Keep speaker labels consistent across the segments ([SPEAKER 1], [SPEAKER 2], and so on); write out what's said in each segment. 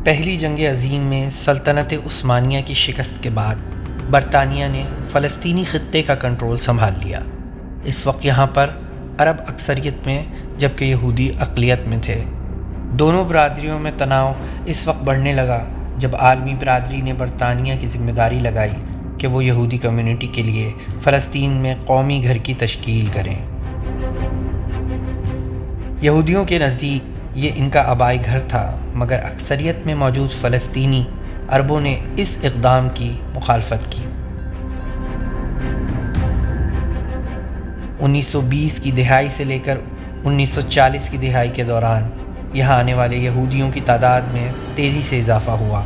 [SPEAKER 1] پہلی جنگ عظیم میں سلطنت عثمانیہ کی شکست کے بعد برطانیہ نے فلسطینی خطے کا کنٹرول سنبھال لیا۔ اس وقت یہاں پر عرب اکثریت میں جبکہ یہودی اقلیت میں تھے۔ دونوں برادریوں میں تناؤ اس وقت بڑھنے لگا جب عالمی برادری نے برطانیہ کی ذمہ داری لگائی کہ وہ یہودی کمیونٹی کے لیے فلسطین میں قومی گھر کی تشکیل کریں۔ یہودیوں کے نزدیک یہ ان کا آبائی گھر تھا، مگر اکثریت میں موجود فلسطینی عربوں نے اس اقدام کی مخالفت کی۔ 1920 کی دہائی سے لے کر 1940 کی دہائی کے دوران یہاں آنے والے یہودیوں کی تعداد میں تیزی سے اضافہ ہوا۔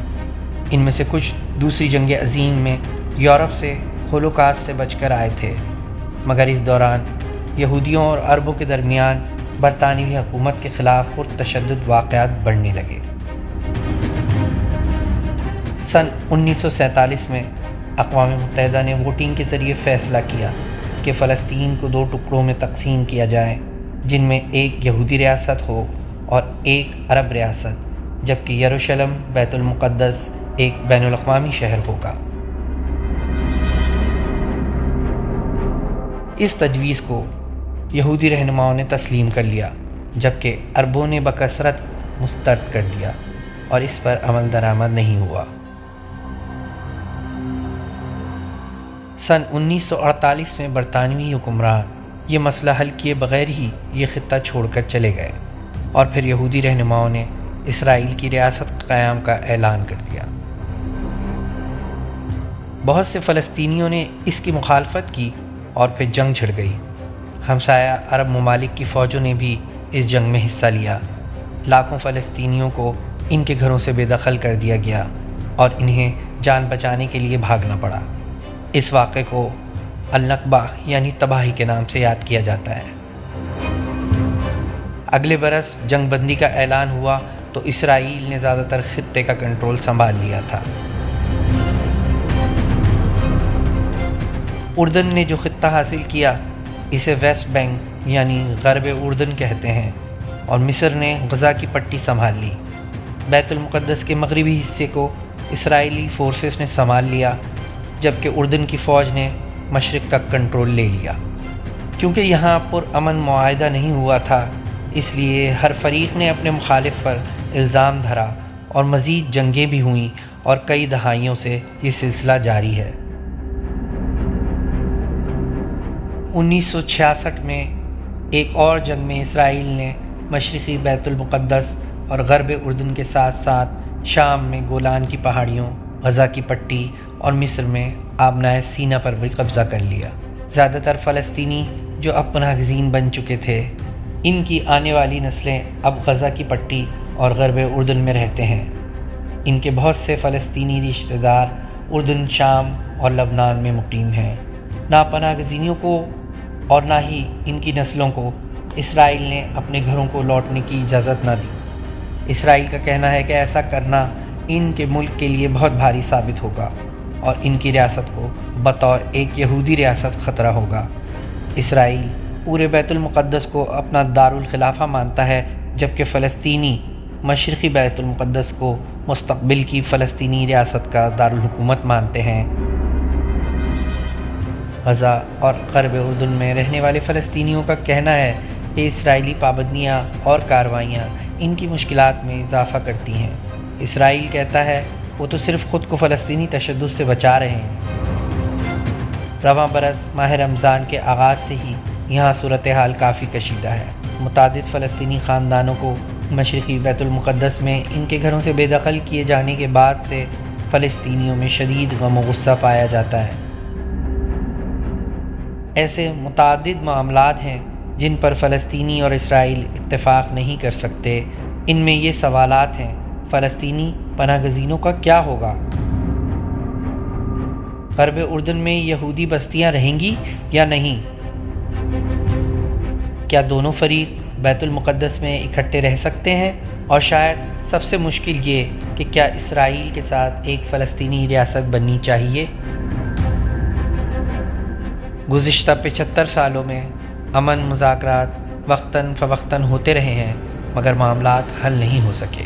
[SPEAKER 1] ان میں سے کچھ دوسری جنگ عظیم میں یورپ سے ہولوکاسٹ سے بچ کر آئے تھے، مگر اس دوران یہودیوں اور عربوں کے درمیان برطانوی حکومت کے خلاف پرتشدد واقعات بڑھنے لگے۔ سن 1947 میں اقوام متحدہ نے ووٹنگ کے ذریعے فیصلہ کیا کہ فلسطین کو 2 ٹکڑوں میں تقسیم کیا جائے، جن میں ایک یہودی ریاست ہو اور ایک عرب ریاست، جبکہ یروشلم بیت المقدس ایک بین الاقوامی شہر ہوگا۔ اس تجویز کو یہودی رہنماؤں نے تسلیم کر لیا، جبکہ عربوں نے بکثرت مسترد کر دیا اور اس پر عمل درآمد نہیں ہوا۔ سن 1948 میں برطانوی حکمران یہ مسئلہ حل کیے بغیر ہی یہ خطہ چھوڑ کر چلے گئے، اور پھر یہودی رہنماؤں نے اسرائیل کی ریاست قیام کا اعلان کر دیا۔ بہت سے فلسطینیوں نے اس کی مخالفت کی اور پھر جنگ چھڑ گئی۔ ہمسایہ عرب ممالک کی فوجوں نے بھی اس جنگ میں حصہ لیا۔ لاکھوں فلسطینیوں کو ان کے گھروں سے بے دخل کر دیا گیا اور انہیں جان بچانے کے لیے بھاگنا پڑا۔ اس واقعے کو النکبہ یعنی تباہی کے نام سے یاد کیا جاتا ہے۔ اگلے برس جنگ بندی کا اعلان ہوا تو اسرائیل نے زیادہ تر خطے کا کنٹرول سنبھال لیا تھا۔ اردن نے جو خطہ حاصل کیا اسے ویسٹ بینک یعنی غرب اردن کہتے ہیں، اور مصر نے غزہ کی پٹی سنبھال لی۔ بیت المقدس کے مغربی حصے کو اسرائیلی فورسز نے سنبھال لیا، جبکہ اردن کی فوج نے مشرق کا کنٹرول لے لیا۔ کیونکہ یہاں پرامن معاہدہ نہیں ہوا تھا، اس لیے ہر فریق نے اپنے مخالف پر الزام دھرا اور مزید جنگیں بھی ہوئیں، اور کئی دہائیوں سے یہ سلسلہ جاری ہے۔ 1966 میں ایک اور جنگ میں اسرائیل نے مشرقی بیت المقدس اور غرب اردن کے ساتھ ساتھ شام میں گولان کی پہاڑیوں، غزہ کی پٹی اور مصر میں آبنائے سینا پر بھی قبضہ کر لیا۔ زیادہ تر فلسطینی جو اب پناہ گزین بن چکے تھے، ان کی آنے والی نسلیں اب غزہ کی پٹی اور غرب اردن میں رہتے ہیں۔ ان کے بہت سے فلسطینی رشتہ دار اردن، شام اور لبنان میں مقیم ہیں۔ نہ پناہ گزینوں کو اور نہ ہی ان کی نسلوں کو اسرائیل نے اپنے گھروں کو لوٹنے کی اجازت نہ دی۔ اسرائیل کا کہنا ہے کہ ایسا کرنا ان کے ملک کے لیے بہت بھاری ثابت ہوگا اور ان کی ریاست کو بطور ایک یہودی ریاست خطرہ ہوگا۔ اسرائیل پورے بیت المقدس کو اپنا دارالخلافہ مانتا ہے، جبکہ فلسطینی مشرقی بیت المقدس کو مستقبل کی فلسطینی ریاست کا دارالحکومت مانتے ہیں۔ غزہ اور غرب اردن میں رہنے والے فلسطینیوں کا کہنا ہے کہ اسرائیلی پابندیاں اور کارروائیاں ان کی مشکلات میں اضافہ کرتی ہیں۔ اسرائیل کہتا ہے وہ تو صرف خود کو فلسطینی تشدد سے بچا رہے ہیں۔ رواں برس ماہ رمضان کے آغاز سے ہی یہاں صورتحال کافی کشیدہ ہے۔ متعدد فلسطینی خاندانوں کو مشرقی بیت المقدس میں ان کے گھروں سے بے دخل کیے جانے کے بعد سے فلسطینیوں میں شدید غم و غصہ پایا جاتا ہے۔ ایسے متعدد معاملات ہیں جن پر فلسطینی اور اسرائیل اتفاق نہیں کر سکتے۔ ان میں یہ سوالات ہیں: فلسطینی پناہ گزینوں کا کیا ہوگا؟ غرب اردن میں یہودی بستیاں رہیں گی یا نہیں؟ کیا دونوں فریق بیت المقدس میں اکٹھے رہ سکتے ہیں؟ اور شاید سب سے مشکل یہ کہ کیا اسرائیل کے ساتھ ایک فلسطینی ریاست بننی چاہیے؟ گزشتہ 75 سالوں میں امن مذاکرات وقتاً فوقتاً ہوتے رہے ہیں، مگر معاملات حل نہیں ہو سکے۔